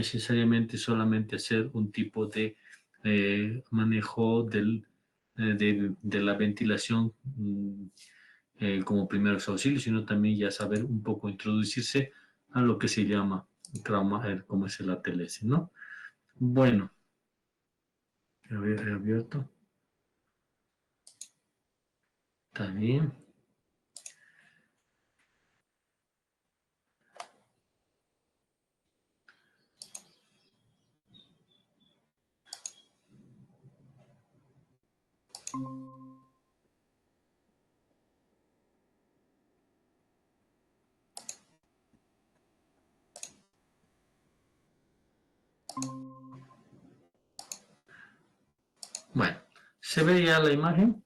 necesariamente solamente hacer un tipo de manejo de la ventilación como primeros auxilios, sino también ya saber un poco introducirse a lo que se llama trauma, como es el ATLS, ¿no? Bueno, a ver, he abierto. Está bien. Bueno, ¿se ve ya la imagen?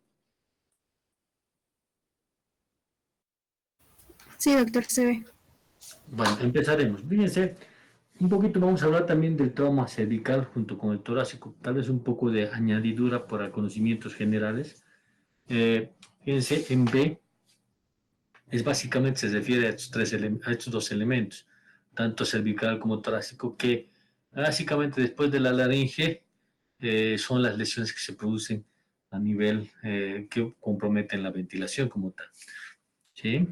Sí, doctor, se ve. Bueno, empezaremos. Fíjense, un poquito vamos a hablar también del trauma cervical junto con el torácico, tal vez un poco de añadidura para conocimientos generales. Fíjense, en B es básicamente se refiere a a estos dos elementos, tanto cervical como torácico, que básicamente después de la laringe son las lesiones que se producen a nivel que comprometen la ventilación como tal. ¿Sí?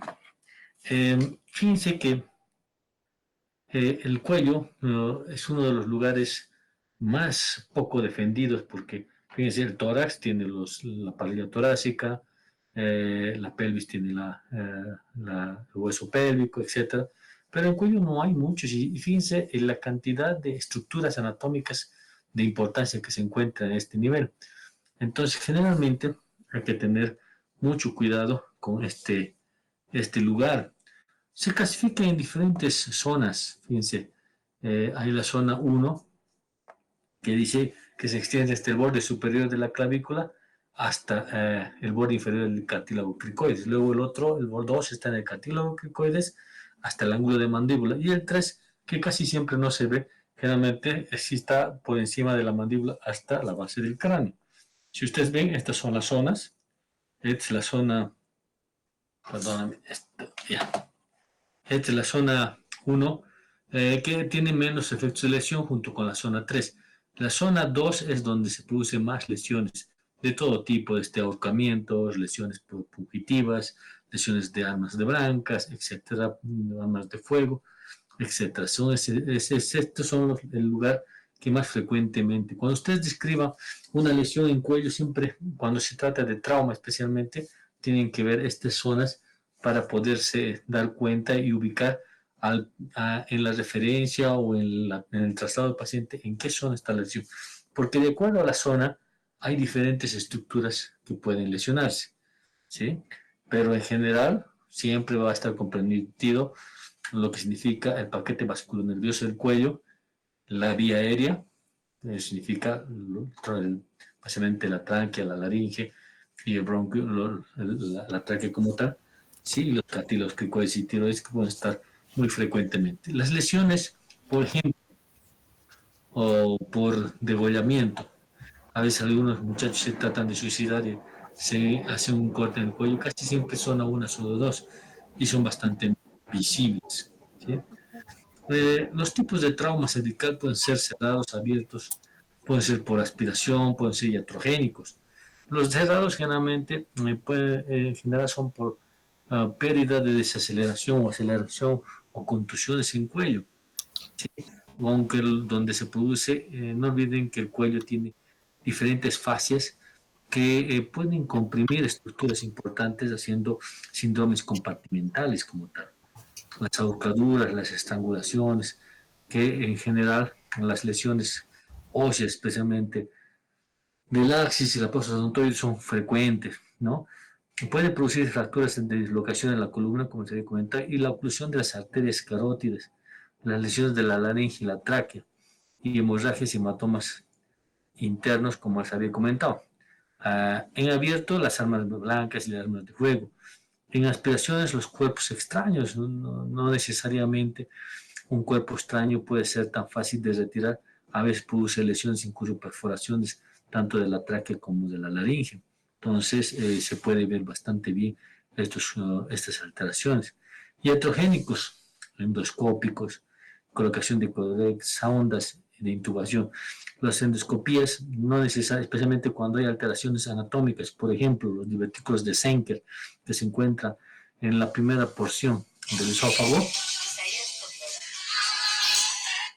Fíjense que el cuello es uno de los lugares más poco defendidos porque, fíjense, el tórax tiene la parilla torácica, la pelvis tiene el hueso pélvico, etcétera. Pero en el cuello no hay muchos y fíjense en la cantidad de estructuras anatómicas de importancia que se encuentran en este nivel. Entonces, generalmente hay que tener mucho cuidado con este lugar. Se clasifica en diferentes zonas, fíjense, hay la zona 1 que dice que se extiende desde el borde superior de la clavícula hasta el borde inferior del cartílago cricoides. Luego el borde 2 está en el cartílago cricoides hasta el ángulo de mandíbula. Y el 3, que casi siempre no se ve, generalmente sí está por encima de la mandíbula hasta la base del cráneo. Si ustedes ven, estas son las zonas. Esta es la zona, perdóname, ya. Esta es la zona 1, que tiene menos efectos de lesión junto con la zona 3. La zona 2 es donde se producen más lesiones de todo tipo, ahorcamientos, lesiones fugitivas, lesiones de armas de blancas, etcétera, armas de fuego, etcétera. Estos son el lugar que más frecuentemente, cuando usted describa una lesión en cuello, siempre cuando se trata de trauma especialmente, tienen que ver estas zonas para poderse dar cuenta y ubicar en la referencia o en el traslado del paciente en qué zona está la lesión. Porque de acuerdo a la zona hay diferentes estructuras que pueden lesionarse, ¿sí? Pero en general siempre va a estar comprendido lo que significa el paquete vasculonervioso del cuello, la vía aérea, significa básicamente la tráquea, la laringe y el bronquio, la tráquea como tal, sí, y los cartílagos cricoides y tiroides que pueden estar muy frecuentemente. Las lesiones, por ejemplo, o por degollamiento, a veces algunos muchachos se tratan de suicidar y se hace un corte en el cuello, casi siempre son a una o dos y son bastante visibles. ¿Sí? Los tipos de trauma cervical pueden ser cerrados, abiertos, pueden ser por aspiración, pueden ser iatrogénicos. Los cerrados generalmente en general son por pérdida de desaceleración o aceleración o contusiones en cuello. ¿Sí? Aunque donde se produce, no olviden que el cuello tiene diferentes fascias que pueden comprimir estructuras importantes haciendo síndromes compartimentales como tal. Las ahorcaduras, las estrangulaciones, que en general las lesiones óseas, especialmente del axis y la fosa odontoide, son frecuentes, ¿no? Puede producir fracturas de dislocación en la columna, como se había comentado, y la oclusión de las arterias carótidas, las lesiones de la laringe y la tráquea, y hemorragias y hematomas internos, como se había comentado. En abierto, las armas blancas y las armas de fuego. En aspiraciones, los cuerpos extraños, no necesariamente un cuerpo extraño puede ser tan fácil de retirar, a veces produce lesiones, incluso perforaciones, tanto de la tráquea como de la laringe. Entonces, se puede ver bastante bien estas alteraciones. Iatrogénicos, endoscópicos, colocación de codex, ondas de intubación. Las endoscopías no necesarias, especialmente cuando hay alteraciones anatómicas, por ejemplo, los divertículos de Senker, que se encuentra en la primera porción del esófago.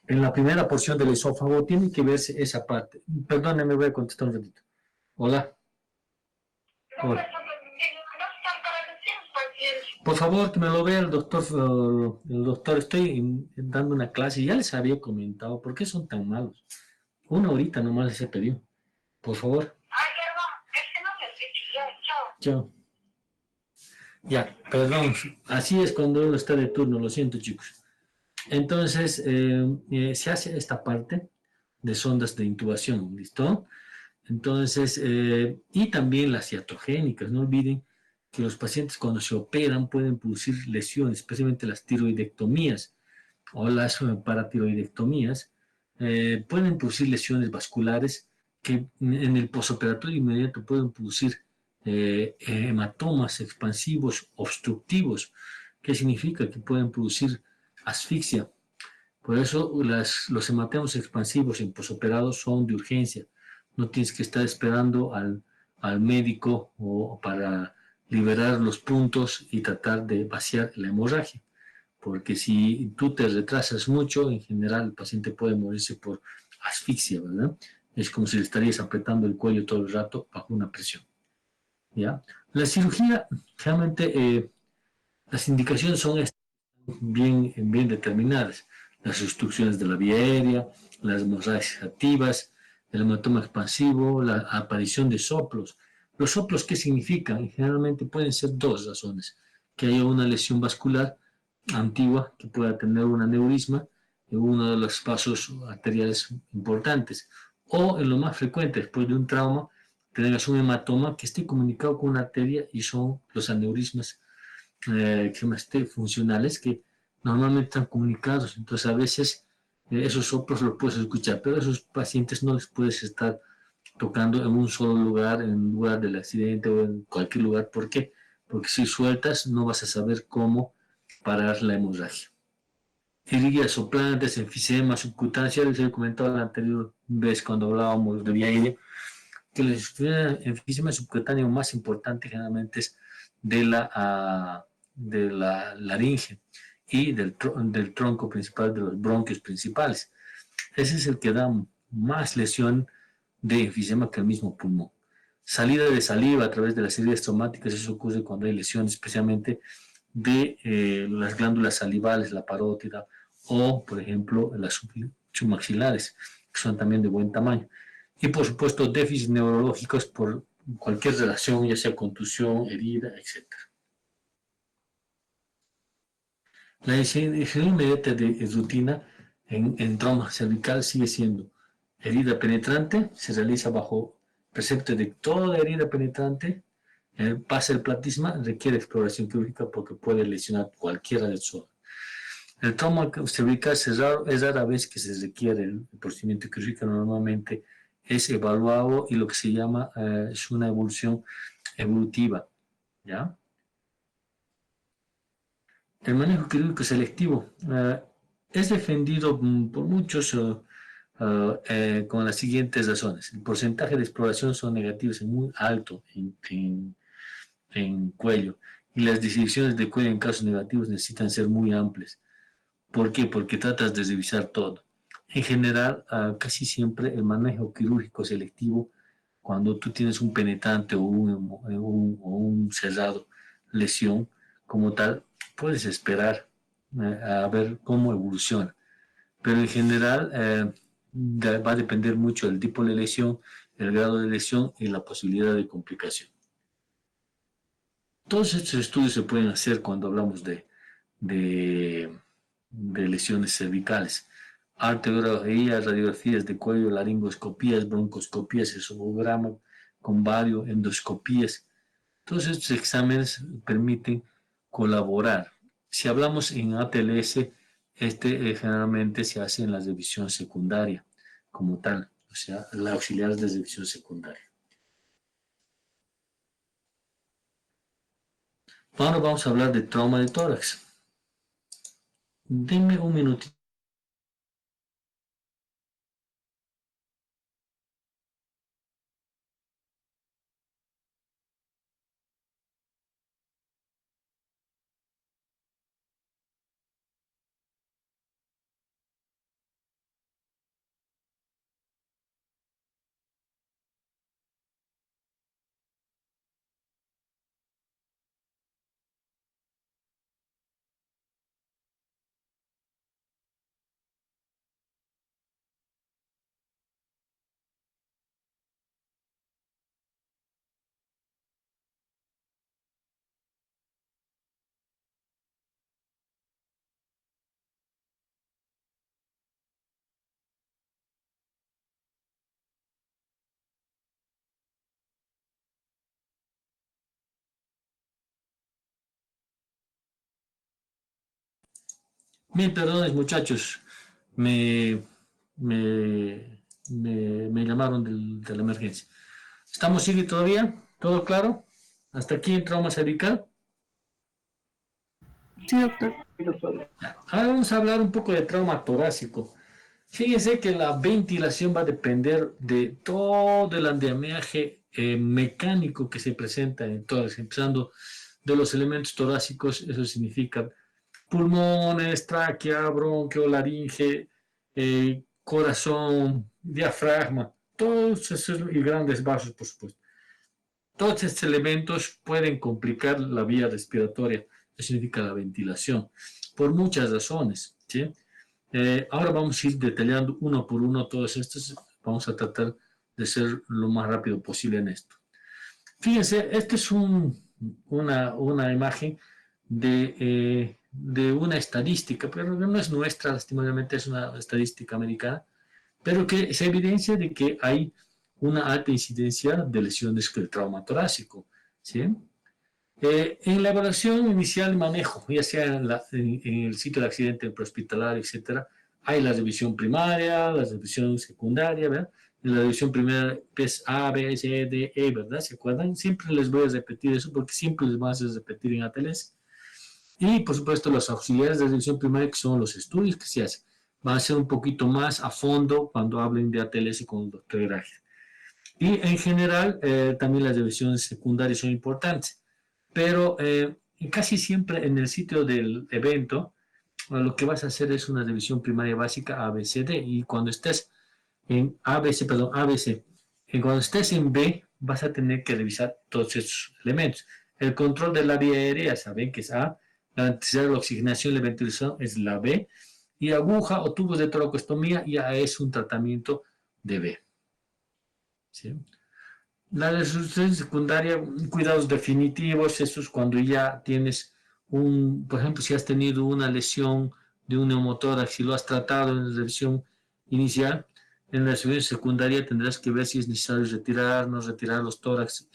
En la primera porción del esófago tiene que verse esa parte. Perdóneme, voy a contestar un ratito. Hola. Hola. Por favor, que me lo vea el doctor, estoy dando una clase y ya les había comentado, ¿por qué son tan malos? Una horita nomás les he pedido. Por favor. Ay, perdón, es que no me has dicho ya, chao. Chao. Ya, perdón, así es cuando uno está de turno, lo siento chicos. Entonces, se hace esta parte de sondas de intubación, ¿listo? Entonces, y también las iatrogénicas, no olviden que los pacientes cuando se operan pueden producir lesiones, especialmente las tiroidectomías o las paratiroidectomías, pueden producir lesiones vasculares que en el posoperatorio inmediato pueden producir hematomas expansivos obstructivos, que significa que pueden producir asfixia. Por eso los hematomas expansivos en posoperados son de urgencia. No tienes que estar esperando al médico o para liberar los puntos y tratar de vaciar la hemorragia. Porque si tú te retrasas mucho, en general el paciente puede morirse por asfixia, ¿verdad? Es como si le estarías apretando el cuello todo el rato bajo una presión. ¿Ya? La cirugía, realmente, las indicaciones son bien determinadas. Las obstrucciones de la vía aérea, las hemorragias activas, el hematoma expansivo, la aparición de soplos. ¿Los soplos qué significan? Generalmente pueden ser dos razones. Que haya una lesión vascular antigua que pueda tener un aneurisma en uno de los vasos arteriales importantes. O en lo más frecuente, después de un trauma, tengas un hematoma que esté comunicado con una arteria y son los aneurismas funcionales que normalmente están comunicados. Entonces, a veces esos soplos los puedes escuchar, pero a esos pacientes no les puedes estar tocando en un solo lugar, en un lugar del accidente o en cualquier lugar. ¿Por qué? Porque si sueltas, no vas a saber cómo parar la hemorragia. Heridas soplantes, enfisema subcutáneo, ya les he comentado la anterior vez cuando hablábamos de vía aérea, que el enfisema subcutáneo más importante generalmente es de la laringe y del tronco principal, de los bronquios principales. Ese es el que da más lesión de enfisema que el mismo pulmón. Salida de saliva a través de las heridas traumáticas, eso ocurre cuando hay lesiones, especialmente de las glándulas salivales, la parótida, o, por ejemplo, las submaxilares, que son también de buen tamaño. Y, por supuesto, déficits neurológicos por cualquier relación, ya sea contusión, herida, etc. La decisión inmediata de rutina en trauma cervical sigue siendo herida penetrante, se realiza bajo precepto de toda herida penetrante, pasa el platisma, requiere exploración quirúrgica porque puede lesionar cualquiera de sus. El trauma cervical es rara vez que se requiere el procedimiento quirúrgico, normalmente es evaluado y lo que se llama es una evolución evolutiva, ¿ya? El manejo quirúrgico selectivo es defendido por muchos con las siguientes razones. El porcentaje de exploración son negativos en muy alto en cuello y las decisiones de cuello en casos negativos necesitan ser muy amplias. ¿Por qué? Porque tratas de revisar todo. En general, casi siempre el manejo quirúrgico selectivo, cuando tú tienes un penetrante o un cerrado lesión como tal, puedes esperar a ver cómo evoluciona. Pero en general va a depender mucho del tipo de lesión, el grado de lesión y la posibilidad de complicación. Todos estos estudios se pueden hacer cuando hablamos de, de lesiones cervicales. Arteriografías, radiografías de cuello, laringoscopías, broncoscopías, esofograma con vario, endoscopías. Todos estos exámenes permiten colaborar. Si hablamos en ATLS, generalmente se hace en la revisión secundaria como tal, o sea, la auxiliar de revisión secundaria. Ahora vamos a hablar de trauma de tórax. Denme un minutito. Mil perdones, muchachos. Me, me llamaron de la emergencia. ¿Estamos, Siri, todavía? ¿Todo claro? ¿Hasta aquí el trauma cervical? Sí, doctor. Ahora vamos a hablar un poco de trauma torácico. Fíjense que la ventilación va a depender de todo el andamiaje mecánico que se presenta en todas, empezando de los elementos torácicos, eso significa pulmones, tráquea, bronquio, laringe, corazón, diafragma, todos esos y grandes vasos, por supuesto. Todos estos elementos pueden complicar la vía respiratoria, eso significa la ventilación, por muchas razones, ¿sí? Ahora vamos a ir detallando uno por uno todos estos, vamos a tratar de ser lo más rápido posible en esto. Fíjense, esta es una imagen de una estadística, pero no es nuestra, lastimosamente es una estadística americana, pero que se evidencia de que hay una alta incidencia de lesiones del trauma torácico, ¿sí? En la evaluación inicial y manejo, ya sea en el sitio de accidente prehospitalario, etcétera, hay la revisión primaria, la revisión secundaria, ¿verdad? En la revisión primaria es A, B, C, D, E, ¿verdad? ¿Se acuerdan? Siempre les voy a repetir eso porque siempre les voy a hacer repetir en ATLS. Y, por supuesto, los auxiliares de revisión primaria, que son los estudios que se hacen. Van a ser un poquito más a fondo cuando hablen de ATLS con el doctor Graje. Y, en general, también las revisiones secundarias son importantes. Pero casi siempre en el sitio del evento, lo que vas a hacer es una revisión primaria básica ABCD. Y cuando estés en ABC, perdón, ABC, y cuando estés en B, vas a tener que revisar todos estos elementos. El control de la vía aérea, saben que es A, garantizar la oxigenación y la ventilación es la B, y aguja o tubos de toracostomía ya es un tratamiento de B. ¿Sí? La resolución secundaria, cuidados definitivos, eso es cuando ya tienes por ejemplo, si has tenido una lesión de un neumotórax, si lo has tratado en la revisión inicial, en la revisión secundaria tendrás que ver si es necesario retirar, no retirar los tórax,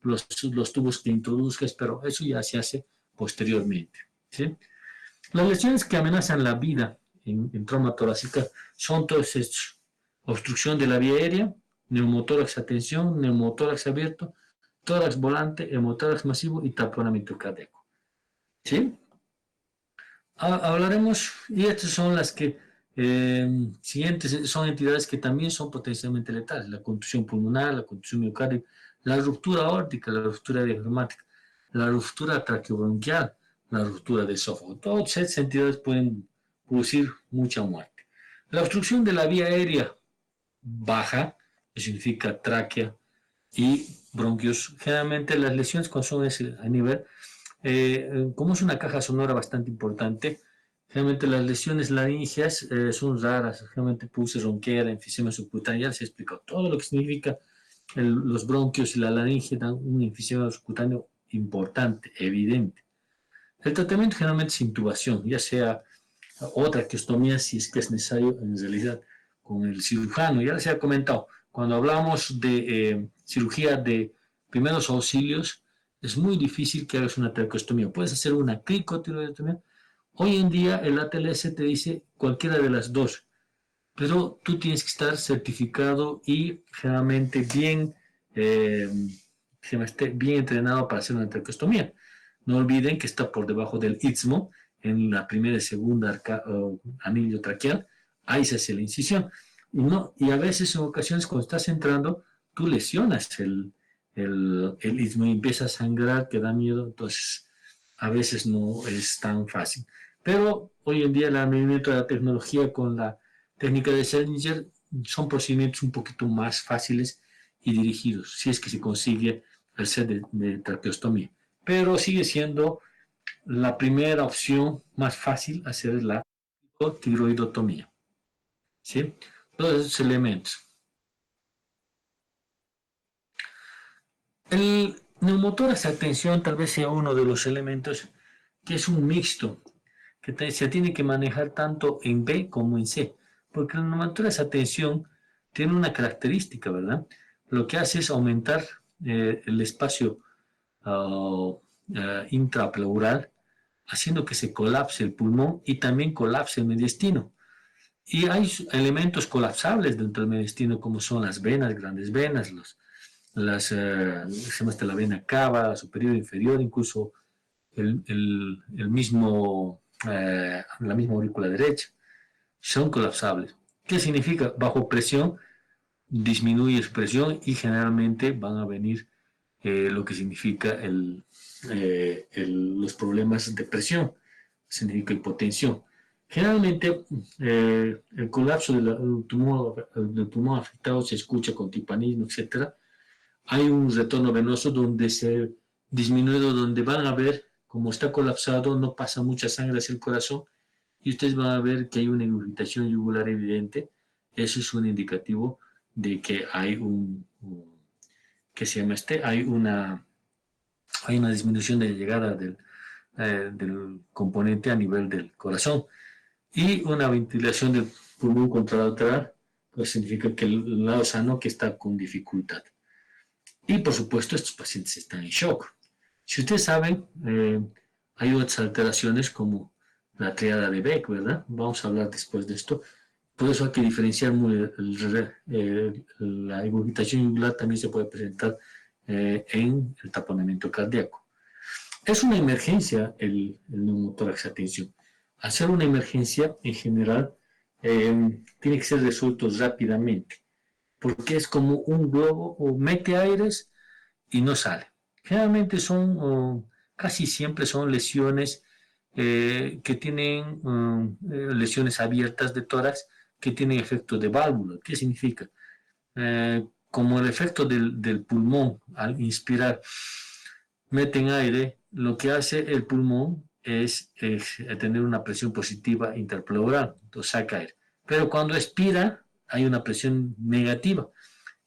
los tubos que introduzcas, pero eso ya se hace posteriormente. ¿Sí? Las lesiones que amenazan la vida en trauma torácica son todos estos: obstrucción de la vía aérea, neumotórax a tensión, neumotórax abierto, tórax volante, hemotórax masivo y taponamiento cardíaco. ¿Sí? Hablaremos, y estas son las que siguientes son entidades que también son potencialmente letales: la contusión pulmonar, la contusión miocárdica, la ruptura aórtica, la ruptura diafragmática, la ruptura traqueobronquial, la ruptura de esófago. Todas estas entidades pueden producir mucha muerte. La obstrucción de la vía aérea baja, que significa tráquea y bronquios. Generalmente las lesiones cuando son a nivel, como es una caja sonora bastante importante, generalmente las lesiones laringeas son raras, generalmente puse ronquera, enfisema subcutánea, ya se explicó todo lo que significa los bronquios y la laringe dan un enfisema subcutáneo importante, evidente. El tratamiento generalmente es intubación, ya sea otra traqueostomía si es que es necesario en realidad con el cirujano. Ya les he comentado, cuando hablamos de cirugía de primeros auxilios, es muy difícil que hagas una traqueostomía. Puedes hacer una cricotiroidectomía. Hoy en día el ATLS te dice cualquiera de las dos, pero tú tienes que estar certificado y generalmente eh, bien entrenado para hacer una traqueostomía. No olviden que está por debajo del istmo, en la primera y segunda anillo traqueal, ahí se hace la incisión. Y a veces, en ocasiones, cuando estás entrando, tú lesionas el istmo y empieza a sangrar, que da miedo, entonces a veces no es tan fácil. Pero hoy en día el movimiento de la tecnología con la técnica de Seldinger son procedimientos un poquito más fáciles y dirigidos, si es que se consigue el set de traqueostomía. Pero sigue siendo la primera opción más fácil hacer la tiroidotomía. ¿Sí? Todos esos elementos. El neumotórax a tensión tal vez sea uno de los elementos que es un mixto, que se tiene que manejar tanto en B como en C, porque el neumotórax a tensión tiene una característica, ¿verdad? Lo que hace es aumentar el espacio uh, intrapleural haciendo que se colapse el pulmón y también colapse el mediastino. Y hay elementos colapsables dentro del mediastino, como son las venas, grandes venas, se llama la vena cava, superior, inferior, incluso la misma aurícula derecha, son colapsables. ¿Qué significa? Bajo presión disminuye su presión y generalmente van a venir lo que significa los problemas de presión, significa hipotensión. Generalmente el colapso del pulmón afectado se escucha con timpanismo, etc. Hay un retorno venoso donde se disminuye, donde van a ver, como está colapsado, no pasa mucha sangre hacia el corazón y ustedes van a ver que hay una irritación yugular evidente. Eso es un indicativo de que hay ¿qué se llama hay una disminución de llegada del componente a nivel del corazón y una ventilación del pulmón contralateral, pues significa que el lado sano que está con dificultad. Y por supuesto estos pacientes están en shock. Si ustedes saben, hay otras alteraciones como la triada de Beck, ¿verdad? Vamos a hablar después de esto. Por eso hay que diferenciar la regurgitación yugular también se puede presentar en el taponamiento cardíaco. Es una emergencia el neumotórax a tensión. Al ser una emergencia, en general, tiene que ser resuelto rápidamente, porque es como un globo o mete aires y no sale. Generalmente casi siempre son lesiones que tienen lesiones abiertas de tórax que tienen efecto de válvula. ¿Qué significa? Como el efecto del pulmón al inspirar meten aire, lo que hace el pulmón es tener una presión positiva intrapleural, entonces saca aire. Pero cuando expira hay una presión negativa.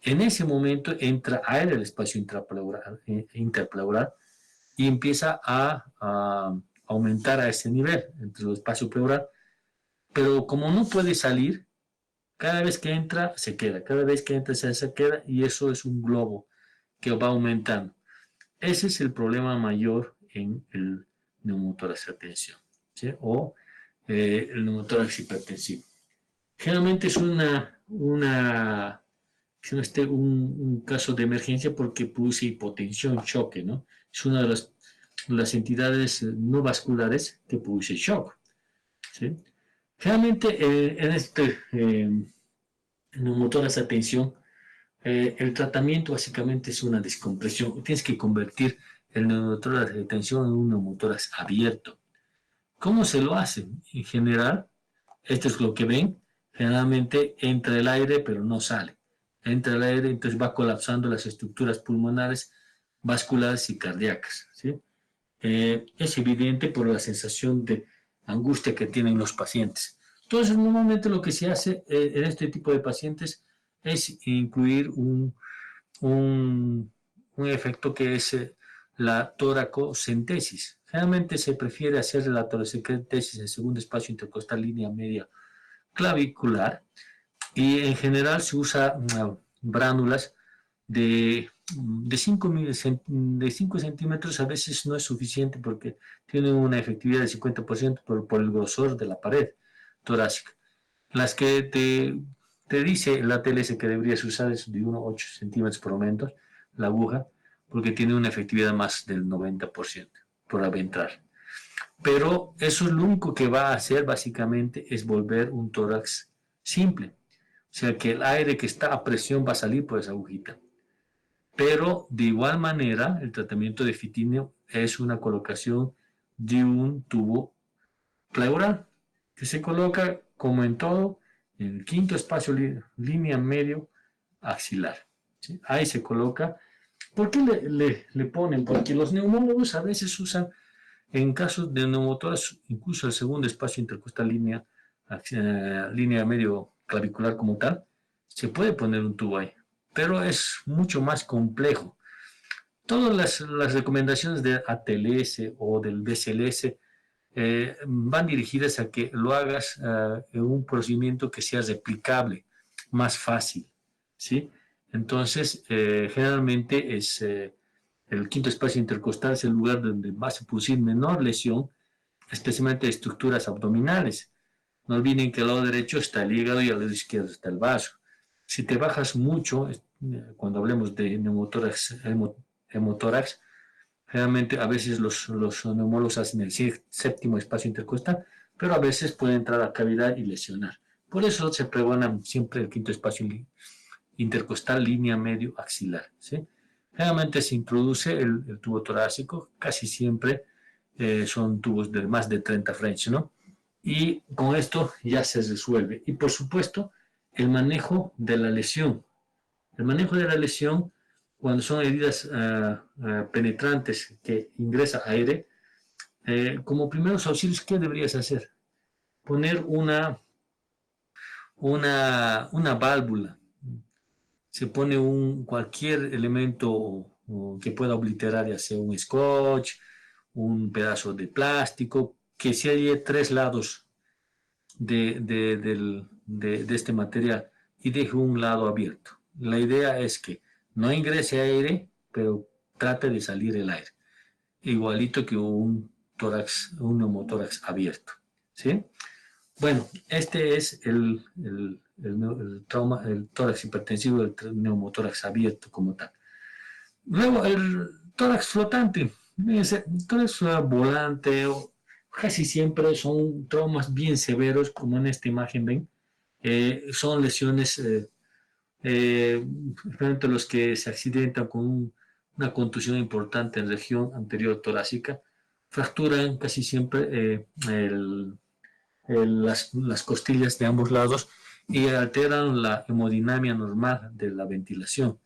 En ese momento entra aire al espacio intrapleural y empieza a aumentar a ese nivel entre el espacio pleural, pero como no puede salir, cada vez que entra se queda, cada vez que entra se queda y eso es un globo que va aumentando. Ese es el problema mayor en el neumotórax a tensión, ¿sí? O el neumotórax hipertensivo. Generalmente es un caso de emergencia porque produce hipotensión, choque, ¿no? Es una de las entidades no vasculares que produce shock, ¿sí? Generalmente en este neumotórax a tensión, el tratamiento básicamente es una descompresión. Tienes que convertir el neumotórax de tensión en un neumotórax abierto. ¿Cómo se lo hace? En general, esto es lo que ven, generalmente entra el aire pero no sale. Entra el aire, entonces va colapsando las estructuras pulmonares, vasculares y cardíacas, ¿sí? Es evidente por la sensación de angustia que tienen los pacientes. Entonces, normalmente lo que se hace en este tipo de pacientes es incluir un, un efecto que es la toracocentesis. Generalmente se prefiere hacer la toracocentesis en segundo espacio intercostal línea media clavicular y en general se usa bránulas de 5 centímetros. A veces no es suficiente porque tienen una efectividad del 50% por el grosor de la pared torácica. Las que te dice la TLS que deberías usar es de 1,8 centímetros por lo menos la aguja, porque tiene una efectividad más del 90% por adentrar. Pero eso es lo único que va a hacer básicamente es volver un tórax simple. O sea que el aire que está a presión va a salir por esa agujita. Pero de igual manera, el tratamiento de fitinio es una colocación de un tubo pleural que se coloca como en todo en el quinto espacio línea medio axilar, ¿sí? Ahí se coloca. ¿Por qué le ponen? Porque los neumólogos a veces usan en casos de neumotórax incluso el segundo espacio intercostal línea medio clavicular como tal, se puede poner un tubo ahí, pero es mucho más complejo. Todas las recomendaciones de ATLS o del BCLS van dirigidas a que lo hagas en un procedimiento que sea replicable, más fácil, ¿sí? Entonces, generalmente el quinto espacio intercostal es el lugar donde va a producir menor lesión especialmente estructuras abdominales. No olviden que al lado derecho está el hígado y al lado izquierdo está el vaso. Si te bajas mucho, cuando hablemos de neumotórax, hemotórax, generalmente a veces los neumólogos hacen el séptimo espacio intercostal, pero a veces puede entrar a cavidad y lesionar. Por eso se pregona siempre el quinto espacio intercostal, línea medio axilar. ¿Sí? Generalmente se introduce el tubo torácico, casi siempre son tubos de más de 30 French, ¿no? Y con esto ya se resuelve. Y por supuesto, el manejo de la lesión. El manejo de la lesión, cuando son heridas penetrantes que ingresa aire, como primeros auxilios, ¿qué deberías hacer? Poner una válvula. Se pone cualquier elemento que pueda obliterar, ya sea un scotch, un pedazo de plástico, que se halle tres lados de este material y deje un lado abierto. La idea es que no ingrese aire, pero trate de salir el aire, igualito que un tórax, un neumotórax abierto. ¿Sí? Bueno, este es el trauma, el tórax hipertensivo, el neumotórax abierto como tal. Luego, el tórax flotante. Fíjense, el tórax volante casi siempre son traumas bien severos, como en esta imagen ven. Son lesiones, frente a los que se accidentan con una contusión importante en región anterior torácica, fracturan casi siempre las costillas de ambos lados y alteran la hemodinamia normal de la ventilación.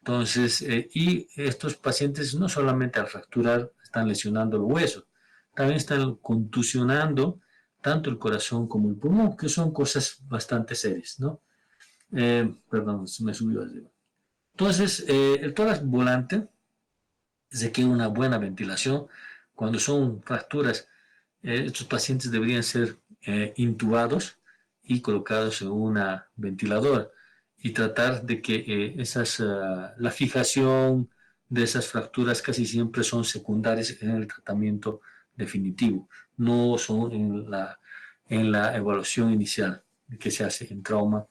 Entonces, y estos pacientes no solamente al fracturar están lesionando el hueso, también están contusionando tanto el corazón como el pulmón, que son cosas bastante serias, ¿no? Perdón, se me subió arriba. Entonces, el tórax volante requiere una buena ventilación. Cuando son fracturas, estos pacientes deberían ser intubados y colocados en una ventiladora y tratar de que la fijación de esas fracturas casi siempre son secundarias en el tratamiento definitivo, no son en la evaluación inicial que se hace en trauma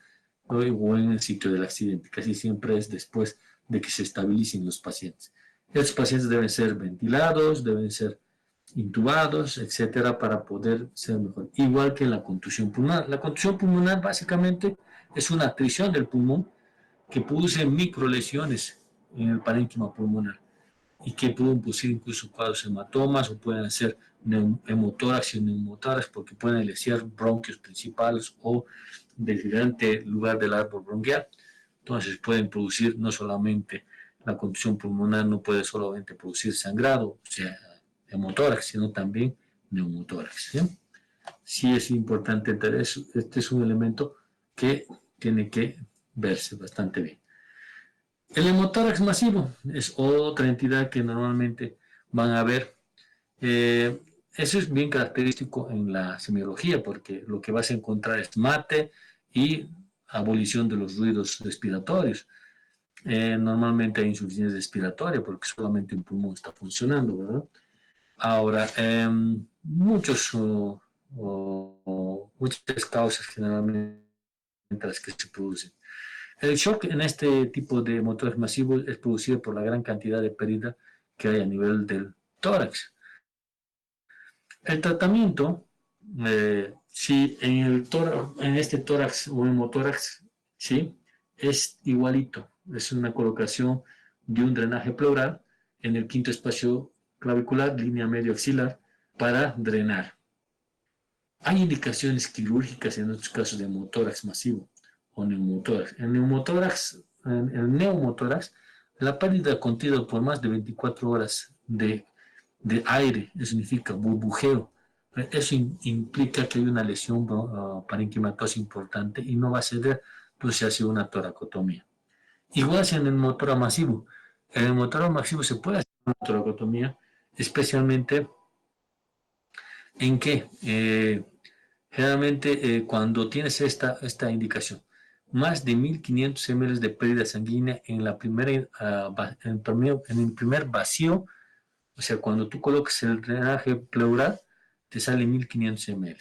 o en el sitio del accidente, casi siempre es después de que se estabilicen los pacientes. Estos pacientes deben ser ventilados, deben ser intubados, etcétera, para poder ser mejor. Igual que la contusión pulmonar. La contusión pulmonar básicamente es una atrición del pulmón que produce microlesiones en el parénquima pulmonar y que pueden producir incluso cuadros hematomas o pueden ser hemotórax y neumotórax porque pueden lesionar bronquios principales o del diferente lugar del árbol bronquial. Entonces pueden producir no solamente la contusión pulmonar, no puede solamente producir sangrado, o sea, hemotórax, sino también neumotórax. ¿Sí? Sí es importante entender eso. Este es un elemento que tiene que verse bastante bien. El hemotórax masivo es otra entidad que normalmente van a ver. Eso es bien característico en la semiología porque lo que vas a encontrar es mate y abolición de los ruidos respiratorios. Normalmente hay insuficiencia respiratoria porque solamente un pulmón está funcionando, ¿verdad? Ahora, muchas causas generalmente las que se producen. El shock en este tipo de motores masivos es producido por la gran cantidad de pérdida que hay a nivel del tórax. El tratamiento, si en este tórax o hemotórax, sí, es igualito. Es una colocación de un drenaje pleural en el quinto espacio clavicular, línea medio axilar, para drenar. Hay indicaciones quirúrgicas en otros casos de hemotórax masivo o neumotórax. El neumotórax, la pérdida continua por más de 24 horas de aire, eso significa burbujeo. Eso implica que hay una lesión parenquimatosa importante y no va a ceder, entonces se hace una toracotomía. Igual si en el motor masivo. En el motor masivo se puede hacer una toracotomía, especialmente en que generalmente cuando tienes esta indicación, más de 1500 ml de pérdida sanguínea en el primer vacío, o sea, cuando tú colocas el drenaje pleural, te sale 1500 ml.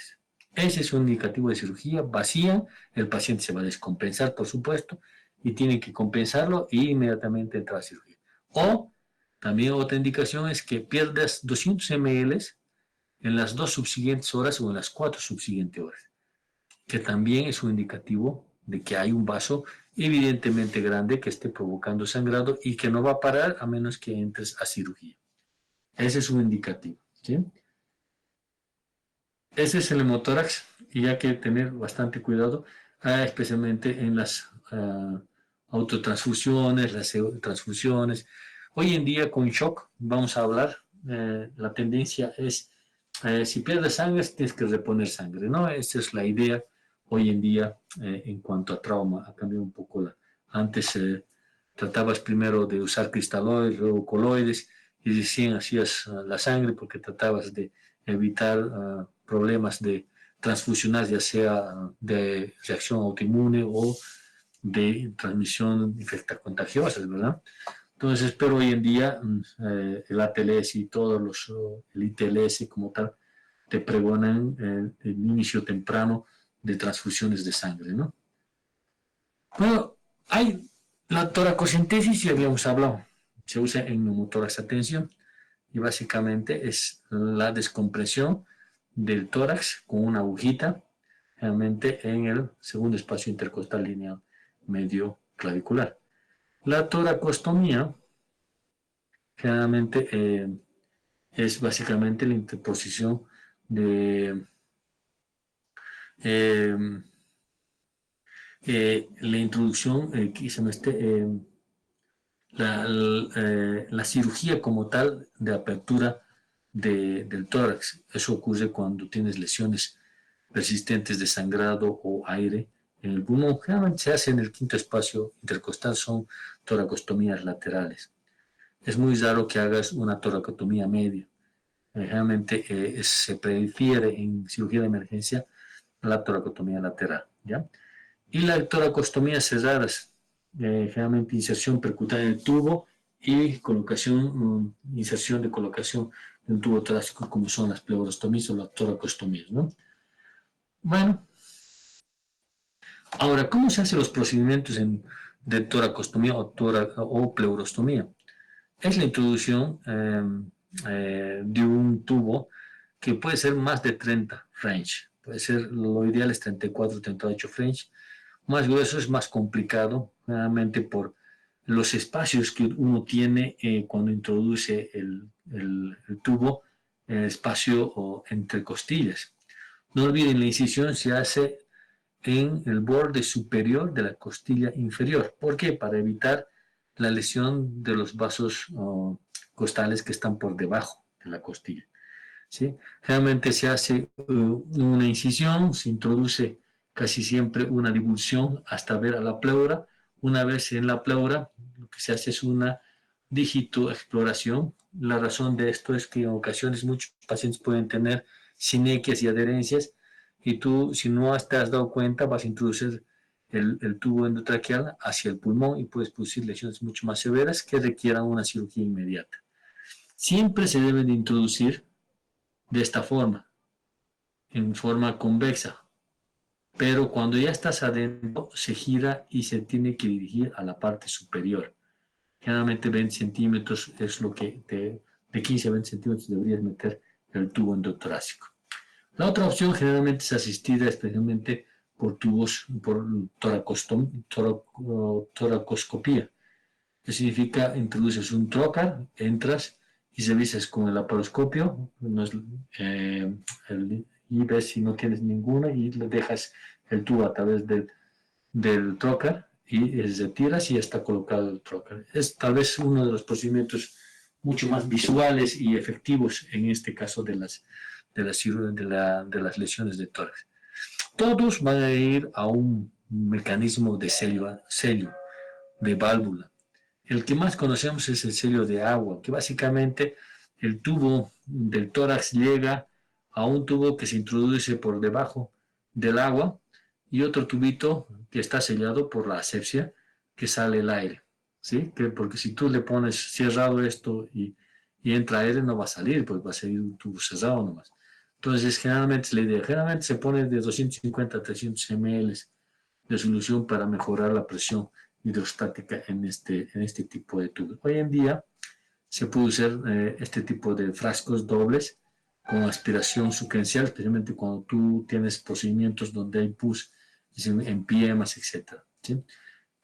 Ese es un indicativo de cirugía vacía, el paciente se va a descompensar, por supuesto, y tiene que compensarlo e inmediatamente entrar a cirugía. O también otra indicación es que pierdas 200 ml en las 2 subsiguientes horas o en las 4 subsiguientes horas, que también es un indicativo de que hay un vaso evidentemente grande que esté provocando sangrado y que no va a parar a menos que entres a cirugía. Ese es un indicativo, ¿sí? Ese es el hemotórax y hay que tener bastante cuidado, especialmente en las autotransfusiones, las transfusiones. Hoy en día con shock, vamos a hablar, la tendencia es, si pierdes sangre, tienes que reponer sangre, ¿no? Esa es la idea hoy en día en cuanto a trauma. Ha cambiado un poco. Antes tratabas primero de usar cristaloides, luego coloides, y recién hacías la sangre porque tratabas de evitar problemas de transfusionales, ya sea de reacción autoinmune o de transmisión infectocontagiosa, ¿verdad? Entonces, pero hoy en día el ATLS y todos los, el ITLS como tal, te pregonan el inicio temprano de transfusiones de sangre, ¿no? Bueno, hay la toracocentesis, ya habíamos hablado, se usa en neumotórax a tensión y básicamente es la descompresión del tórax con una agujita, realmente en el segundo espacio intercostal lineal medio clavicular. La toracostomía generalmente es básicamente la interposición de eh, la introducción, la cirugía como tal de apertura del tórax. Eso ocurre cuando tienes lesiones persistentes de sangrado o aire en el pulmón. Generalmente se hace en el quinto espacio intercostal, son toracostomías laterales. Es muy raro que hagas una toracotomía media. Generalmente se prefiere en cirugía de emergencia la toracotomía lateral, ¿ya? Y la toracostomía cerradas, generalmente inserción percutánea del tubo y colocación, inserción de colocación de un tubo torácico como son las pleurostomías o las toracostomías, ¿no? Bueno, ahora, ¿cómo se hacen los procedimientos de toracostomía o pleurostomía? Es la introducción de un tubo que puede ser más de 30 French. Puede ser, lo ideal es 34, 38 French. Más grueso es más complicado, generalmente por los espacios que uno tiene cuando introduce el tubo, el espacio entre costillas. No olviden, la incisión se hace en el borde superior de la costilla inferior. ¿Por qué? Para evitar la lesión de los vasos costales que están por debajo de la costilla, ¿sí? Generalmente se hace una incisión, se introduce casi siempre una divulsión hasta ver a la pleura. Una vez en la pleura, lo que se hace es una dígito exploración. La razón de esto es que en ocasiones muchos pacientes pueden tener sinequias y adherencias y tú, si no te has dado cuenta, vas a introducir el tubo endotraqueal hacia el pulmón y puedes producir lesiones mucho más severas que requieran una cirugía inmediata. Siempre se debe de introducir de esta forma, en forma convexa, pero cuando ya estás adentro se gira y se tiene que dirigir a la parte superior. Generalmente 20 centímetros es lo que de 15 a 20 centímetros deberías meter el tubo endotorácico. La otra opción generalmente es asistida especialmente por tubos, por toracoscopía, que significa introduces un trocar, entras y revisas con el laparoscopio, y ves si no tienes ninguna y le dejas el tubo a través del trocar y retiras y ya está colocado el trocar. Es tal vez uno de los procedimientos mucho más visuales y efectivos en este caso de las lesiones de tórax. Todos van a ir a un mecanismo de sello de válvula. El que más conocemos es el sello de agua, que básicamente el tubo del tórax llega a un tubo que se introduce por debajo del agua y otro tubito que está sellado por la asepsia que sale el aire, ¿sí? Porque si tú le pones cerrado esto y entra aire no va a salir, pues va a salir un tubo cerrado nomás. Entonces, generalmente es la idea. Generalmente se pone de 250 a 300 ml de solución para mejorar la presión hidrostática en este tipo de tubos. Hoy en día se puede usar este tipo de frascos dobles con aspiración secuencial, especialmente cuando tú tienes procedimientos donde hay pus en piernas, etc. ¿Sí?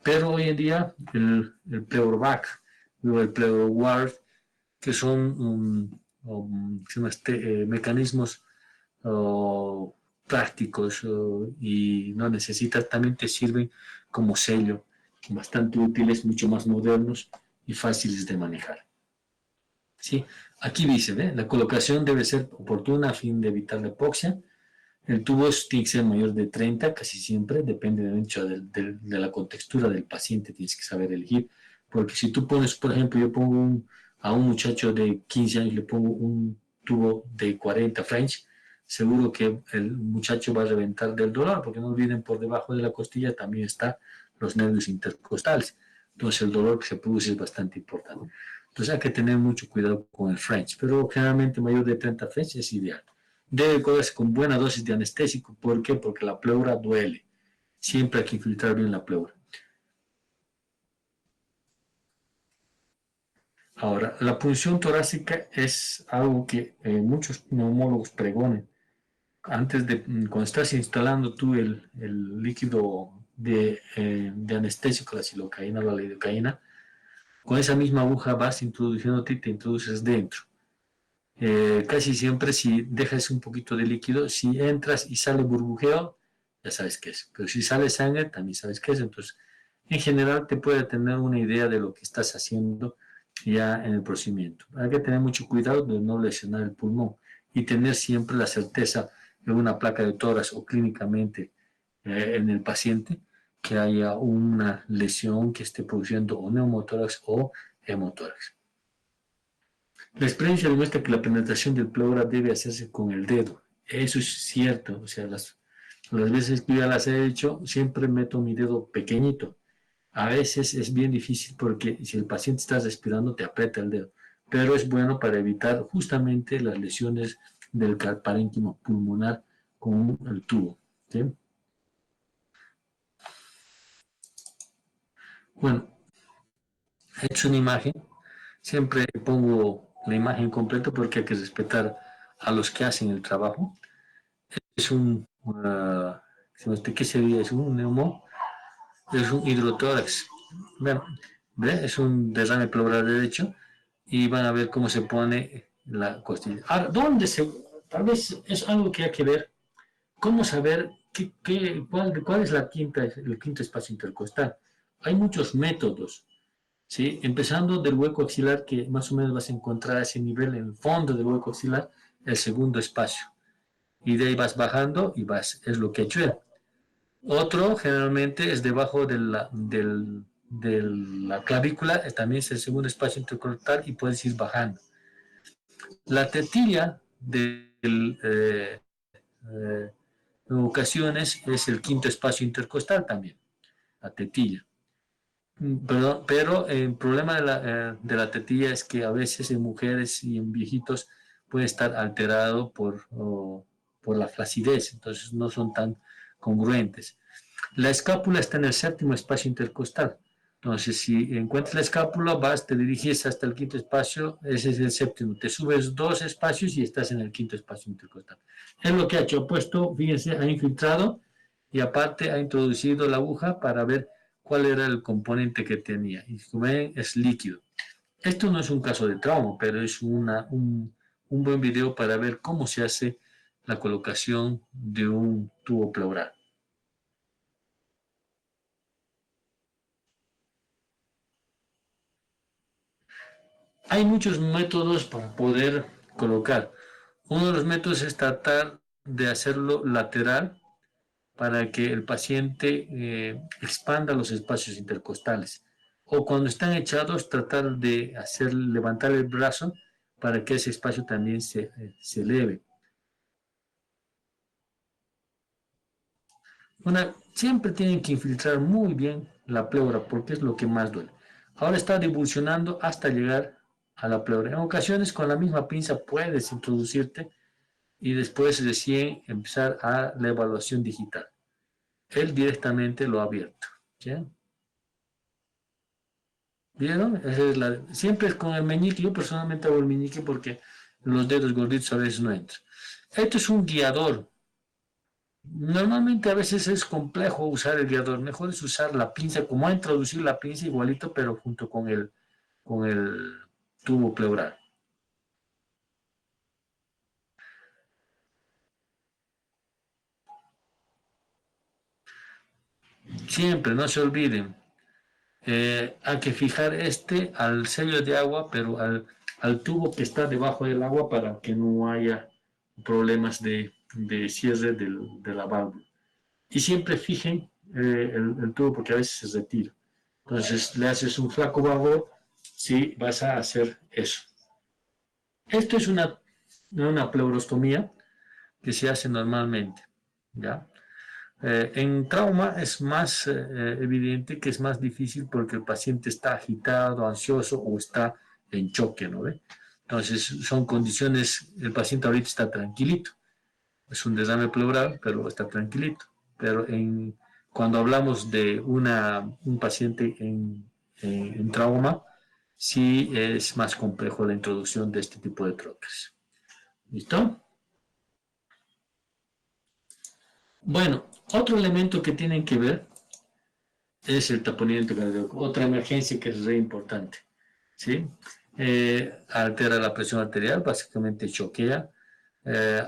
Pero hoy en día el Pleurvac o el Pleurward, que son mecanismos prácticos y no necesitas, también te sirven como sello, bastante útiles, mucho más modernos y fáciles de manejar. ¿Sí? Aquí dice, ¿ve? La colocación debe ser oportuna a fin de evitar la hipoxia. El tubo tiene que ser mayor de 30, casi siempre, depende del hecho de la contextura del paciente, tienes que saber elegir. Porque si tú pones, por ejemplo, a un muchacho de 15 años, le pongo un tubo de 40 French, seguro que el muchacho va a reventar del dolor, porque no olviden, por debajo de la costilla también están los nervios intercostales. Entonces el dolor que se produce es bastante importante. Entonces hay que tener mucho cuidado con el French, pero generalmente mayor de 30 French es ideal. Debe cogerse con buena dosis de anestésico. ¿Por qué? Porque la pleura duele. Siempre hay que infiltrar bien la pleura. Ahora, la punción torácica es algo que muchos neumólogos pregonan. Antes de, cuando estás instalando tú el líquido de anestésico, la silocaína o la lidocaína, con esa misma aguja vas introduciéndote y te introduces dentro. Casi siempre si dejas un poquito de líquido, si entras y sale burbujeo, ya sabes qué es. Pero si sale sangre, también sabes qué es. Entonces, en general te puede tener una idea de lo que estás haciendo ya en el procedimiento. Hay que tener mucho cuidado de no lesionar el pulmón y tener siempre la certeza en una placa de tórax o clínicamente en el paciente que haya una lesión que esté produciendo o neumotórax o hemotórax. La experiencia demuestra que la penetración del pleura debe hacerse con el dedo. Eso es cierto. O sea, las veces que ya las he hecho, siempre meto mi dedo pequeñito. A veces es bien difícil porque si el paciente está respirando, te aprieta el dedo. Pero es bueno para evitar justamente las lesiones del parénquima pulmonar con el tubo. ¿Sí? Bueno, he hecho una imagen. Siempre pongo la imagen completa porque hay que respetar a los que hacen el trabajo. Es ¿qué sería? Es un neumo, es un hidrotórax. Vean, ¿ve? Es un derrame pleural derecho y van a ver cómo se pone la costilla. Ahora, tal vez es algo que hay que ver, cómo saber cuál es el quinto espacio intercostal. Hay muchos métodos, ¿sí? Empezando del hueco axilar, que más o menos vas a encontrar a ese nivel, en el fondo del hueco axilar, el segundo espacio. Y de ahí vas bajando y es lo que he hecho él. Otro generalmente es debajo de la clavícula, también es el segundo espacio intercostal y puedes ir bajando. La tetilla en ocasiones es el quinto espacio intercostal también, la tetilla. Pero el problema de la tetilla es que a veces en mujeres y en viejitos puede estar alterado por la flacidez, entonces no son tan congruentes. La escápula está en el séptimo espacio intercostal. Entonces, si encuentras la escápula, te diriges hasta el quinto espacio, ese es el séptimo. Te subes 2 espacios y estás en el quinto espacio intercostal. Es lo que ha hecho, ha puesto, fíjense, ha infiltrado y aparte ha introducido la aguja para ver cuál era el componente que tenía. Y como ven, es líquido. Esto no es un caso de trauma, pero es un buen video para ver cómo se hace la colocación de un tubo pleural. Hay muchos métodos para poder colocar. Uno de los métodos es tratar de hacerlo lateral para que el paciente expanda los espacios intercostales. O cuando están echados, tratar de levantar el brazo para que ese espacio también se eleve. Siempre tienen que infiltrar muy bien la pleura porque es lo que más duele. Ahora está divulsionando hasta llegar a la pleura. En ocasiones con la misma pinza puedes introducirte, y después recién empezar a la evaluación digital. Él directamente lo ha abierto. ¿Ya? ¿Vieron? Siempre es con el meñique. Yo personalmente hago el meñique porque los dedos gorditos a veces no entran. Esto es un guiador. Normalmente a veces es complejo usar el guiador. Mejor es usar la pinza, como a introducir la pinza igualito, pero junto con el tubo pleural. Siempre, no se olviden. Hay que fijar al sello de agua, pero al tubo que está debajo del agua para que no haya problemas de cierre de la válvula. Y siempre fijen el tubo porque a veces se retira. Entonces le haces un flaco favor si vas a hacer eso. Esto es una pleurostomía que se hace normalmente. ¿Ya? En trauma es más evidente que es más difícil porque el paciente está agitado, ansioso o está en choque, ¿no ve? Entonces son condiciones, el paciente ahorita está tranquilito, es un desame pleural, pero está tranquilito. Pero cuando hablamos de un paciente en trauma, sí es más complejo la introducción de este tipo de troques. ¿Listo? Bueno, otro elemento que tienen que ver es el taponamiento cardíaco, otra emergencia que es re importante, ¿sí? Altera la presión arterial, básicamente choquea,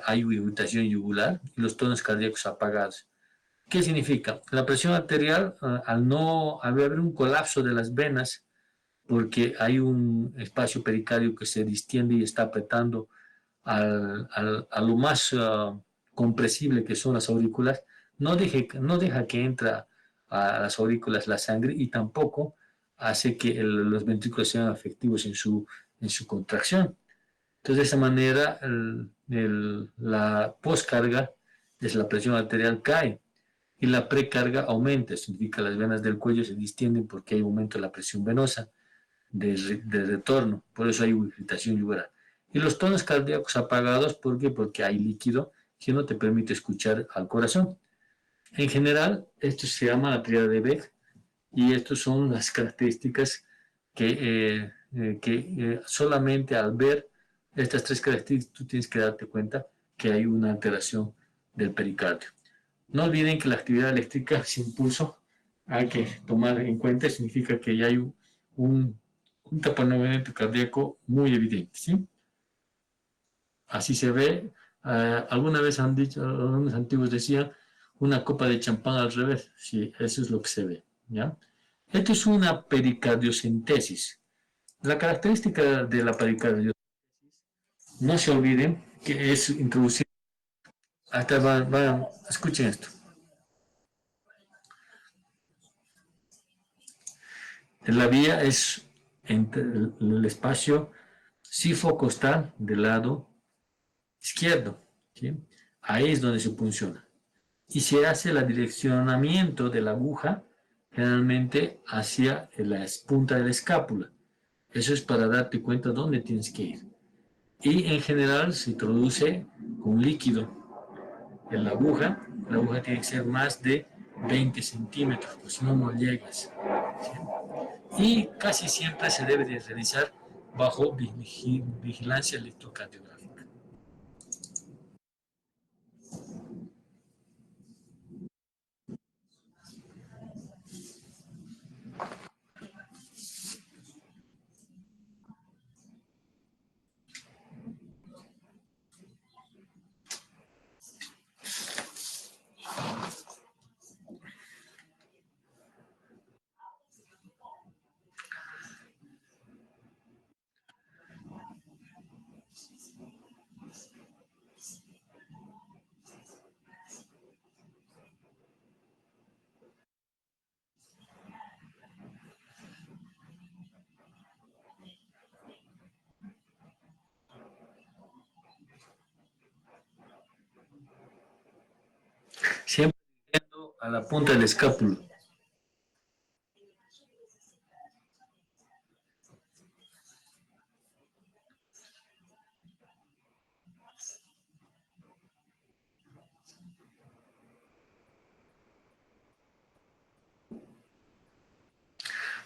hay irritación yugular y los tonos cardíacos apagados. ¿Qué significa? La presión arterial, al no haber un colapso de las venas, porque hay un espacio pericardio que se distiende y está apretando a lo más compresible que son las aurículas, no deja que entra a las aurículas la sangre y tampoco hace que los ventrículos sean efectivos en su contracción. Entonces, de esa manera, la poscarga, es la presión arterial cae y la precarga aumenta, significa las venas del cuello se distienden porque hay aumento de la presión venosa de retorno, por eso hay irritación yugular. Y los tonos cardíacos apagados, ¿por qué? Porque hay líquido que no te permite escuchar al corazón. En general, esto se llama la triada de Beck y estas son las características que solamente al ver estas tres características tú tienes que darte cuenta que hay una alteración del pericardio. No olviden que la actividad eléctrica sin impulso hay que tomar en cuenta, significa que ya hay un, un taponamiento cardíaco muy evidente, ¿sí? Así se ve. Alguna vez han dicho, algunos antiguos decían, una copa de champán al revés. Sí, eso es lo que se ve, ¿ya? Esto es una pericardiocentesis. La característica de la pericardiocentesis, no se olviden, que es introducir, hasta escuchen esto. La vía es entre el espacio sifocostal del lado izquierdo, ¿sí? Ahí es donde se funciona. Y se hace el direccionamiento de la aguja generalmente hacia la punta de la escápula. Eso es para darte cuenta dónde tienes que ir. Y en general se introduce con líquido en la aguja tiene que ser más de 20 centímetros, pues si no, no llegas. ¿Sí? Y casi siempre se debe de realizar bajo vigilancia electrocardiográfica. Siempre dirigiendo a la punta del escápulo.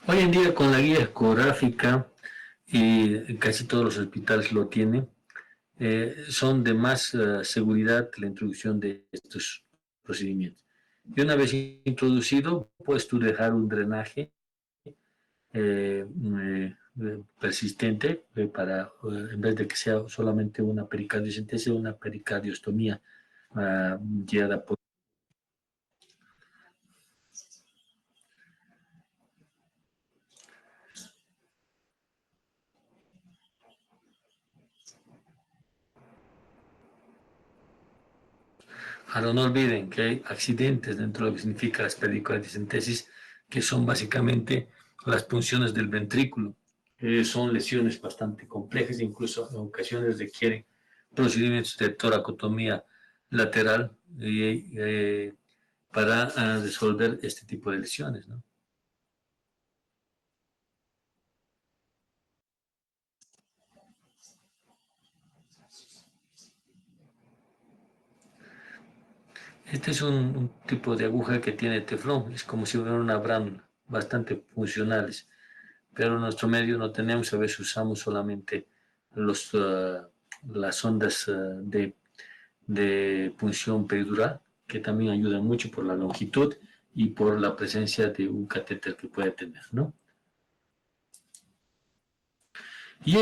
Hoy en día con la guía ecográfica, y casi todos los hospitales lo tienen, son de más seguridad la introducción de estos procedimientos. Y una vez introducido, puedes tú dejar un drenaje eh, persistente para, en vez de que sea solamente una pericardiocentesis, una pericardiostomía guiada por. Ahora no olviden que hay accidentes dentro de lo que significa las pericardiocentesis, que son básicamente las punciones del ventrículo. Son lesiones bastante complejas, incluso en ocasiones requieren procedimientos de toracotomía lateral para resolver este tipo de lesiones, ¿no? Este es un tipo de aguja que tiene teflón, es como si fuera una bránula, bastante funcionales, pero en nuestro medio no tenemos, a veces usamos solamente los, las ondas de punción peridural, que también ayudan mucho por la longitud y por la presencia de un catéter que puede tener, ¿no? Y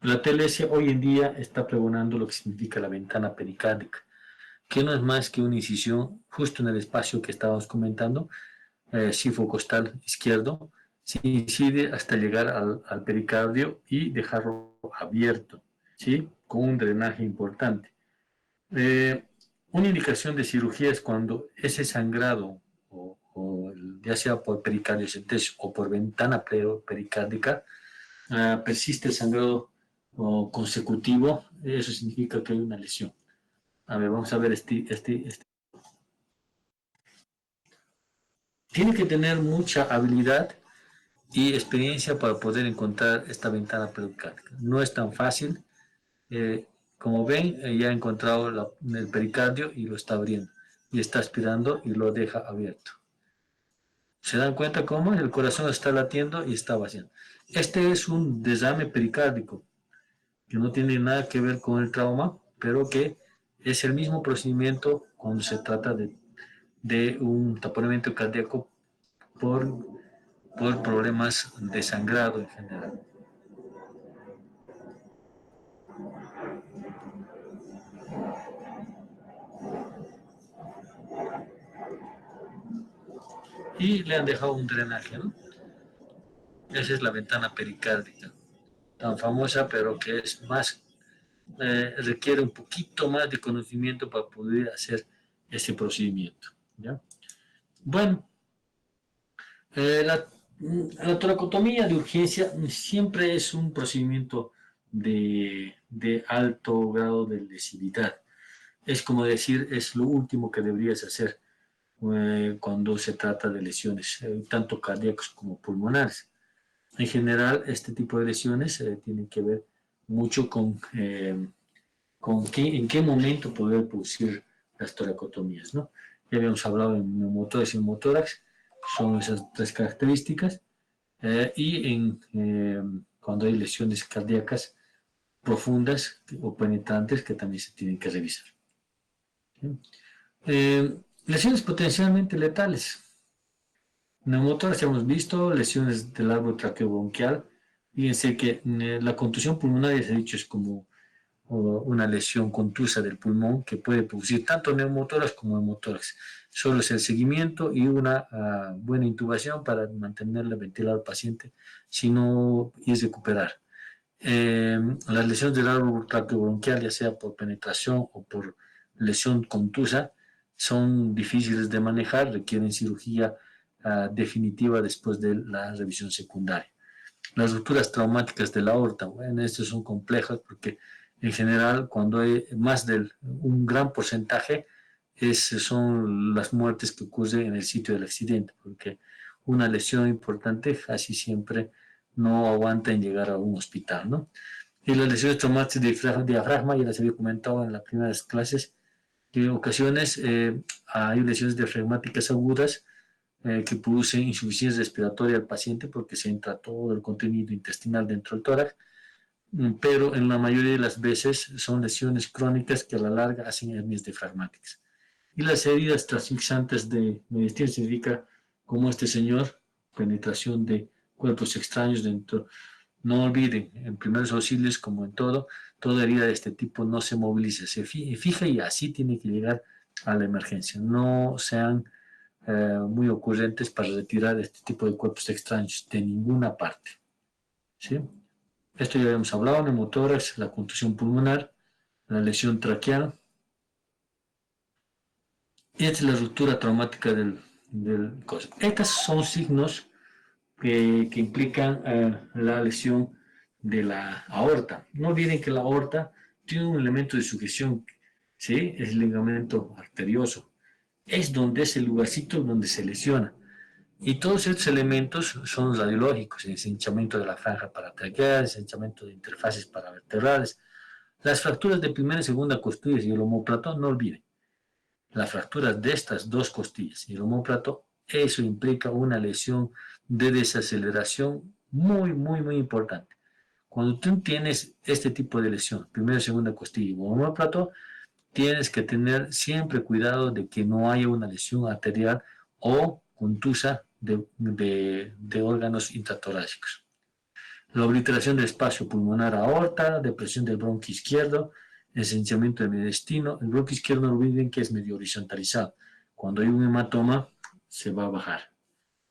la TLS hoy en día está pregonando lo que significa la ventana pericárdica, que no es más que una incisión justo en el espacio que estábamos comentando, sifocostal izquierdo, se incide hasta llegar al pericardio y dejarlo abierto, ¿sí? Con un drenaje importante. Eh, una indicación de cirugía es cuando ese sangrado, ya sea por pericardiocentesis o por ventana pericárdica, persiste el sangrado consecutivo, eso significa que hay una lesión. A ver, vamos a ver este. Tiene que tener mucha habilidad y experiencia para poder encontrar esta ventana pericárdica. No es tan fácil. Como ven, ya ha encontrado el pericardio y lo está abriendo. Y está aspirando y lo deja abierto. ¿Se dan cuenta cómo el corazón está latiendo y está vaciando? Este es un desame pericárdico que no tiene nada que ver con el trauma, pero que es el mismo procedimiento cuando se trata de un taponamiento cardíaco por, por problemas de sangrado en general. Y le han dejado un drenaje, ¿no? Esa es la ventana pericárdica, tan famosa, pero que es más, requiere un poquito más de conocimiento para poder hacer ese procedimiento. ¿Ya? Bueno, la toracotomía de urgencia siempre es un procedimiento de alto grado de lesividad. Es como decir, es lo último que deberías hacer cuando se trata de lesiones, tanto cardíacas como pulmonares. En general, este tipo de lesiones tienen que ver mucho con en qué momento poder producir las toracotomías, ¿no? Ya habíamos hablado en neumotórax y neumotórax, son esas tres características, y cuando hay lesiones cardíacas profundas o penetrantes que también se tienen que revisar. ¿Sí? Lesiones potencialmente letales. Neumotórax hemos visto, lesiones del árbol traqueobronquial. Fíjense que la contusión pulmonar, ya se ha dicho, es como una lesión contusa del pulmón que puede producir tanto neumotórax como hemotórax. Solo es el seguimiento y una buena intubación para mantenerle ventilado al paciente, sino y recuperar. Las lesiones del árbol traqueobronquial, ya sea por penetración o por lesión contusa, son difíciles de manejar, requieren cirugía definitiva después de la revisión secundaria. Las rupturas traumáticas de la aorta, bueno, estas son complejas porque en general cuando hay más de un gran porcentaje son las muertes que ocurren en el sitio del accidente, porque una lesión importante casi siempre no aguanta en llegar a un hospital, ¿no? Y las lesiones traumáticas de diafragma, ya las había comentado en las primeras clases, que en ocasiones hay lesiones diafragmáticas agudas que producen insuficiencia respiratoria al paciente porque se entra todo el contenido intestinal dentro del tórax, pero en la mayoría de las veces son lesiones crónicas que a la larga hacen hernias diafragmáticas. Y las heridas transfixantes de medicina científica, como este señor, penetración de cuerpos extraños dentro. No olviden, en primeros auxilios, como en todo, toda herida de este tipo no se moviliza, se fija y así tiene que llegar a la emergencia. No sean muy ocurrentes para retirar este tipo de cuerpos extraños de ninguna parte. ¿Sí? Esto ya habíamos hablado, neumotórax, la contusión pulmonar, la lesión traqueal. Y esta es la ruptura traumática del costo. Estos son signos que implican la lesión de la aorta. No olviden que la aorta tiene un elemento de sujeción, ¿sí? Es el ligamento arterioso. Es donde es el lugarcito donde se lesiona. Y todos estos elementos son radiológicos, el hinchamiento de la franja paratraqueal, el hinchamiento de interfaces paravertebrales, las fracturas de primera y segunda costillas y el omóplato, no olviden, las fracturas de estas dos costillas y el omóplato, eso implica una lesión de desaceleración muy importante. Cuando tú tienes este tipo de lesión, primera y segunda costilla y omóplato, tienes que tener siempre cuidado de que no haya una lesión arterial o contusa de órganos intratorácicos. La obliteración del espacio pulmonar aorta, depresión del bronquio izquierdo, ensanchamiento del mediastino. El bronquio izquierdo no olviden que es medio horizontalizado. Cuando hay un hematoma, se va a bajar.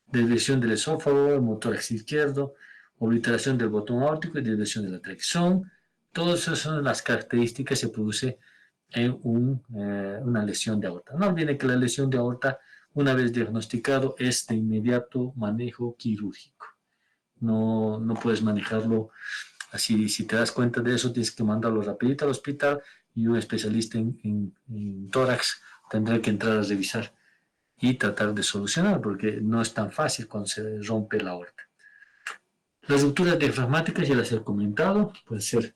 Desviación del esófago, hemotórax izquierdo, obliteración del botón aórtico y desviación de la tracción. Todas esas son las características que se produce en una lesión de aorta. No olviden que la lesión de aorta, una vez diagnosticado, es de inmediato manejo quirúrgico. No puedes manejarlo así. Si te das cuenta de eso, tienes que mandarlo rapidito al hospital y un especialista en tórax tendrá que entrar a revisar y tratar de solucionar, porque no es tan fácil cuando se rompe la aorta. Las rupturas diafragmáticas ya las he comentado, pueden ser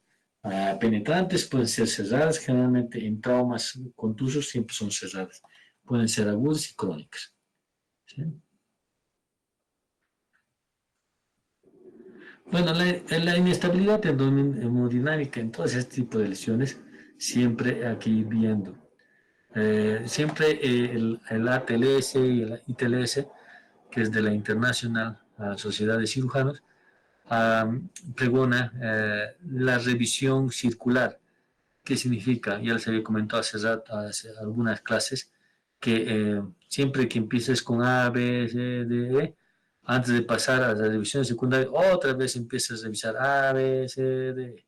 penetrantes, pueden ser cerradas, generalmente en traumas contusos siempre son cerradas, pueden ser agudas y crónicas. ¿Sí? Bueno, la inestabilidad hemodinámica en todo este tipo de lesiones, siempre aquí viendo. Siempre el ATLS y el ITLS, que es de la International Sociedad de Cirujanos, pregona la revisión circular. ¿Qué significa? Ya les había comentado hace algunas clases, que siempre que empieces con A, B, C, D, E, antes de pasar a la revisión secundaria, otra vez empiezas a revisar A, B, C, D, E.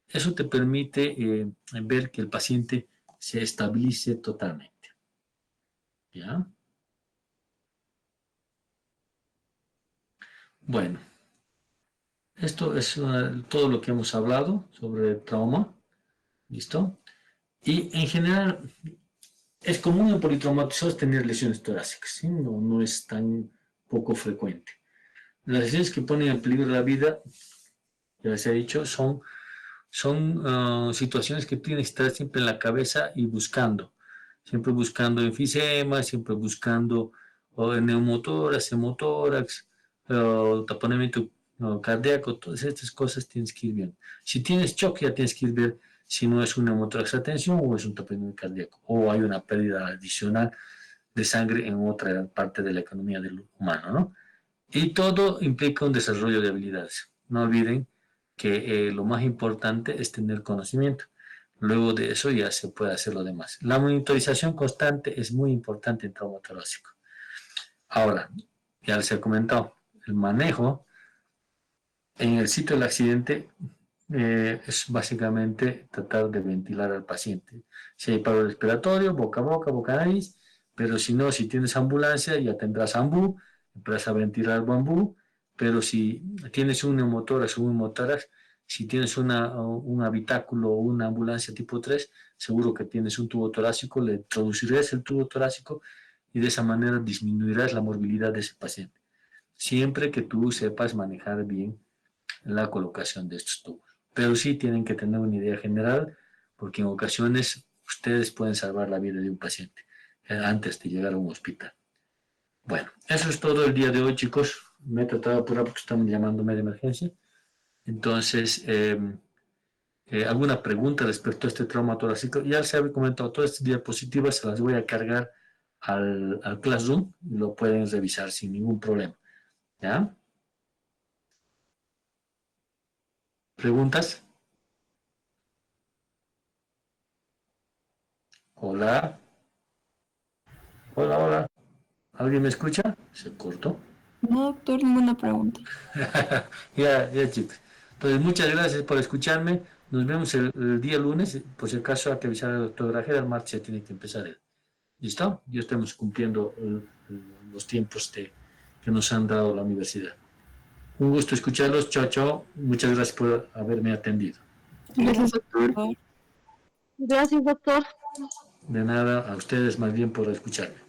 Eso te permite ver que el paciente se estabilice totalmente. ¿Ya? Bueno, esto es todo lo que hemos hablado sobre el trauma. ¿Listo? Y en general, es común en politraumatizados tener lesiones torácicas, ¿sí? No es tan poco frecuente. Las lesiones que ponen en peligro la vida, ya les he dicho, son situaciones que tienes que estar siempre en la cabeza y buscando. Siempre buscando enfisema, siempre buscando neumotórax, hemotórax, taponamiento cardíaco, todas estas cosas tienes que ir viendo. Si tienes shock, ya tienes que ir ver si no es una hemotórax a tensión o es un taponamiento cardíaco, o hay una pérdida adicional de sangre en otra parte de la economía del humano, ¿no? Y todo implica un desarrollo de habilidades. No olviden que lo más importante es tener conocimiento. Luego de eso ya se puede hacer lo demás. La monitorización constante es muy importante en trauma torácico. Ahora, ya les he comentado, el manejo en el sitio del accidente es básicamente tratar de ventilar al paciente. Si hay paro respiratorio, boca a boca, boca a nariz, pero si no, si tienes ambulancia, ya tendrás ambú, empiezas a ventilar bambú, pero si tienes un neumotórax o un hemotórax, si tienes un habitáculo o una ambulancia tipo 3, seguro que tienes un tubo torácico, le introducirás el tubo torácico y de esa manera disminuirás la morbilidad de ese paciente. Siempre que tú sepas manejar bien la colocación de estos tubos. Pero sí tienen que tener una idea general, porque en ocasiones ustedes pueden salvar la vida de un paciente antes de llegar a un hospital. Bueno, eso es todo el día de hoy, chicos. Me he tratado de apurar porque están llamándome de emergencia. Entonces, alguna pregunta respecto a este trauma torácico. Ya se había comentado, todas estas diapositivas se las voy a cargar al Classroom y lo pueden revisar sin ningún problema. ¿Ya? ¿Preguntas? Hola, hola, hola. ¿Alguien me escucha? Se cortó. No, doctor, ninguna pregunta. Ya, chicos. Entonces, muchas gracias por escucharme. Nos vemos el día lunes. Por si acaso hay que avisar al doctor Grajera, el martes ya tiene que empezar él. ¿Listo? Ya estamos cumpliendo los tiempos que nos han dado la universidad. Un gusto escucharlos. Chao, chao. Muchas gracias por haberme atendido. Gracias, doctor. Gracias, doctor. De nada, a ustedes más bien por escucharme.